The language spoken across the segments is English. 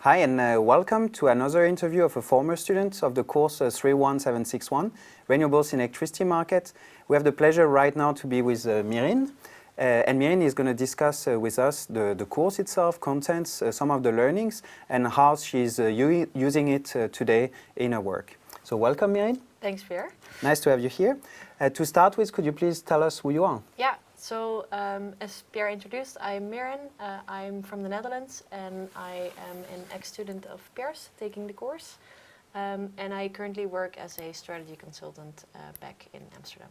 Hi, and welcome to another interview of a former student of the course 31761, Renewables in Electricity Market. We have the pleasure right now to be with Mirin. And Mirin is going to discuss with us the course itself, contents, some of the learnings, and how she's using it today in her work. So welcome, Mirin. Thanks, Pierre. Nice to have you here. To start with, could you please tell us who you are? Yeah, so as Pierre introduced, I'm Mirin. I'm from the Netherlands, and I am an ex-student of Pierre's taking the course. And I currently work as a strategy consultant back in Amsterdam.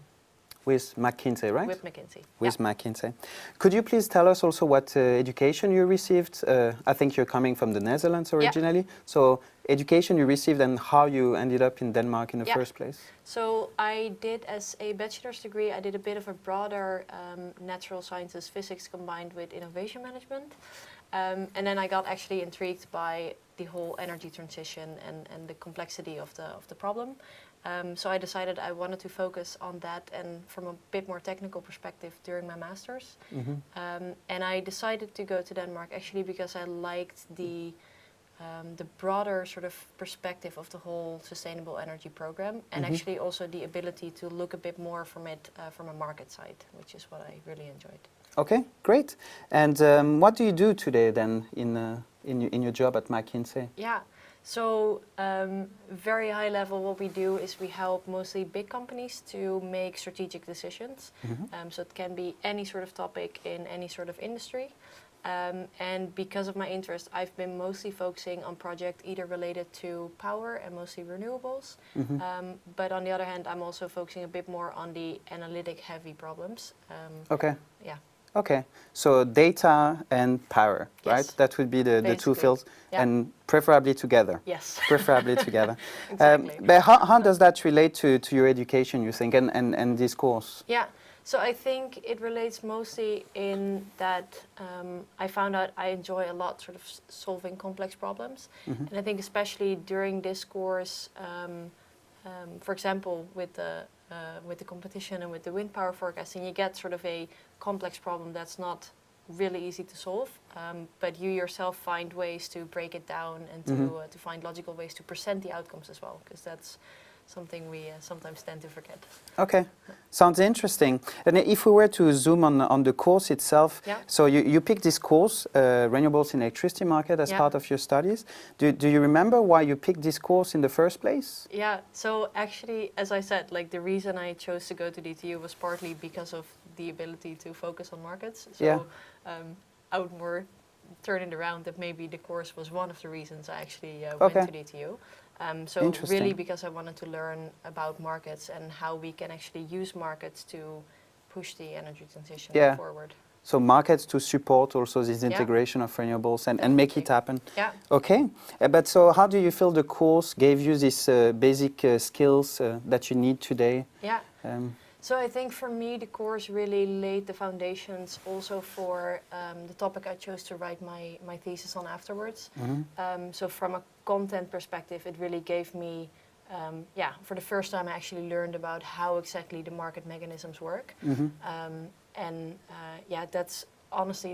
With McKinsey, right? With McKinsey. With McKinsey. Could you please tell us also what education you received? I think you're coming from the Netherlands originally. Yeah. So education you received and how you ended up in Denmark in the first place? So I did, as a bachelor's degree, I did a bit of a broader natural sciences, physics combined with innovation management. And then I got actually intrigued by the whole energy transition and the complexity of the problem. So I decided I wanted to focus on that and from a bit more technical perspective during my master's. Mm-hmm. And I decided to go to Denmark actually because I liked the broader sort of perspective of the whole sustainable energy program, and mm-hmm. actually also the ability to look a bit more from it from a market side, which is what I really enjoyed. Okay, great. And what do you do today then in your job at McKinsey? Yeah. So very high level, what we do is we help mostly big companies to make strategic decisions. Mm-hmm. So it can be any sort of topic in any sort of industry. And because of my interest, I've been mostly focusing on projects either related to power and mostly renewables. Mm-hmm. But on the other hand, I'm also focusing a bit more on the analytic heavy problems. Okay. Yeah. Okay, so data and power, yes. right? That would be the two fields, yeah. and preferably together. Yes. Preferably together. Exactly. But how does that relate to your education, you think, and this course? Yeah, so I think it relates mostly in that I found out I enjoy a lot sort of solving complex problems. Mm-hmm. And I think especially during this course, for example, with the competition and with the wind power forecasting, you get sort of a complex problem that's not really easy to solve, but you yourself find ways to break it down and to, mm-hmm. To find logical ways to present the outcomes as well, because that's something we sometimes tend to forget. Okay, sounds interesting. And if we were to zoom on the course itself, yeah. So you picked this course, Renewables in Electricity Market, as yeah. part of your studies. Do you remember why you picked this course in the first place? Yeah, so actually, as I said, like the reason I chose to go to DTU was partly because of the ability to focus on markets. So yeah. I would more turn it around that maybe the course was one of the reasons I actually went to DTU. So really because I wanted to learn about markets and how we can actually use markets to push the energy transition yeah. forward. So markets to support also this integration yeah. of renewables and make it happen. Yeah. Okay, but so how do you feel the course gave you these basic skills that you need today? Yeah. So I think for me the course really laid the foundations also for the topic I chose to write my thesis on afterwards. Mm-hmm. So from a content perspective, it really gave me, for the first time I actually learned about how exactly the market mechanisms work. Mm-hmm.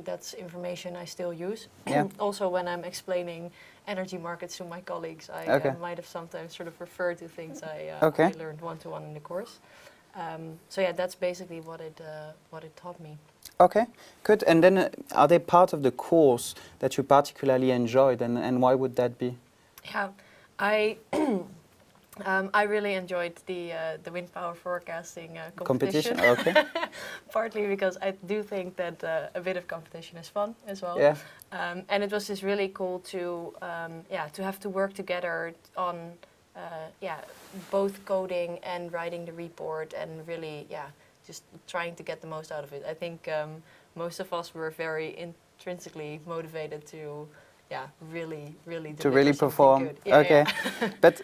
That's information I still use. Yeah. Also when I'm explaining energy markets to my colleagues, I might have sometimes sort of referred to things I learned one-to-one in the course. So yeah, that's basically what it taught me. Okay, good. And then are they part of the course that you particularly enjoyed, and why would that be? Yeah, I really enjoyed the wind power forecasting competition. Okay. Partly because I do think that a bit of competition is fun as well. Yeah. And it was just really cool to have to work together on. Both coding and writing the report and really, just trying to get the most out of it. I think most of us were very intrinsically motivated to, really perform. good. Yeah, okay, yeah. But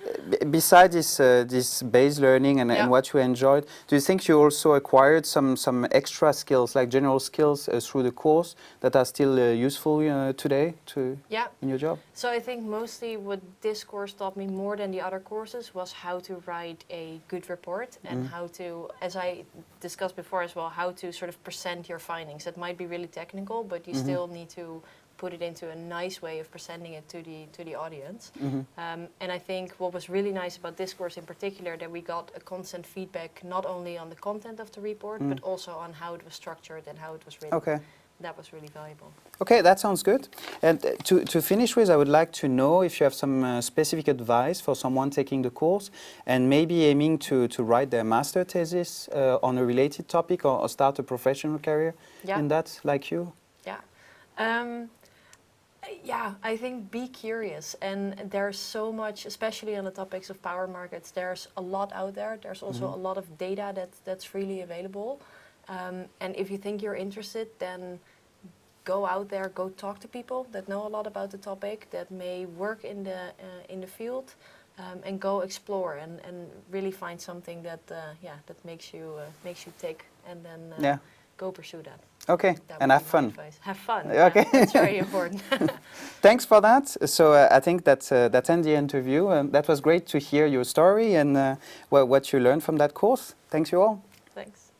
besides this base learning and what you enjoyed, do you think you also acquired some extra skills, like general skills, through the course that are still useful today in your job? So I think mostly what this course taught me more than the other courses was how to write a good report and how to, as I discussed before as well, how to sort of present your findings. That might be really technical, but you still need to put it into a nice way of presenting it to the audience. And I think what was really nice about this course in particular, that we got a constant feedback not only on the content of the report, but also on how it was structured and how it was written. Okay. That was really valuable. Okay, that sounds good. And to finish with, I would like to know if you have some specific advice for someone taking the course and maybe aiming to write their master thesis on a related topic or start a professional career in that, like you. Yeah. Yeah, I think be curious, and there's so much, especially on the topics of power markets, there's a lot out there. There's also a lot of data that's freely available. And if you think you're interested, then go out there, go talk to people that know a lot about the topic, that may work in the field, and go explore and really find something that that makes you tick, and then go pursue that. Okay, and have fun. Have fun. Okay, that's very important. Thanks for that. So I think that ends the interview. That was great to hear your story and what you learned from that course. Thanks you all. Thanks.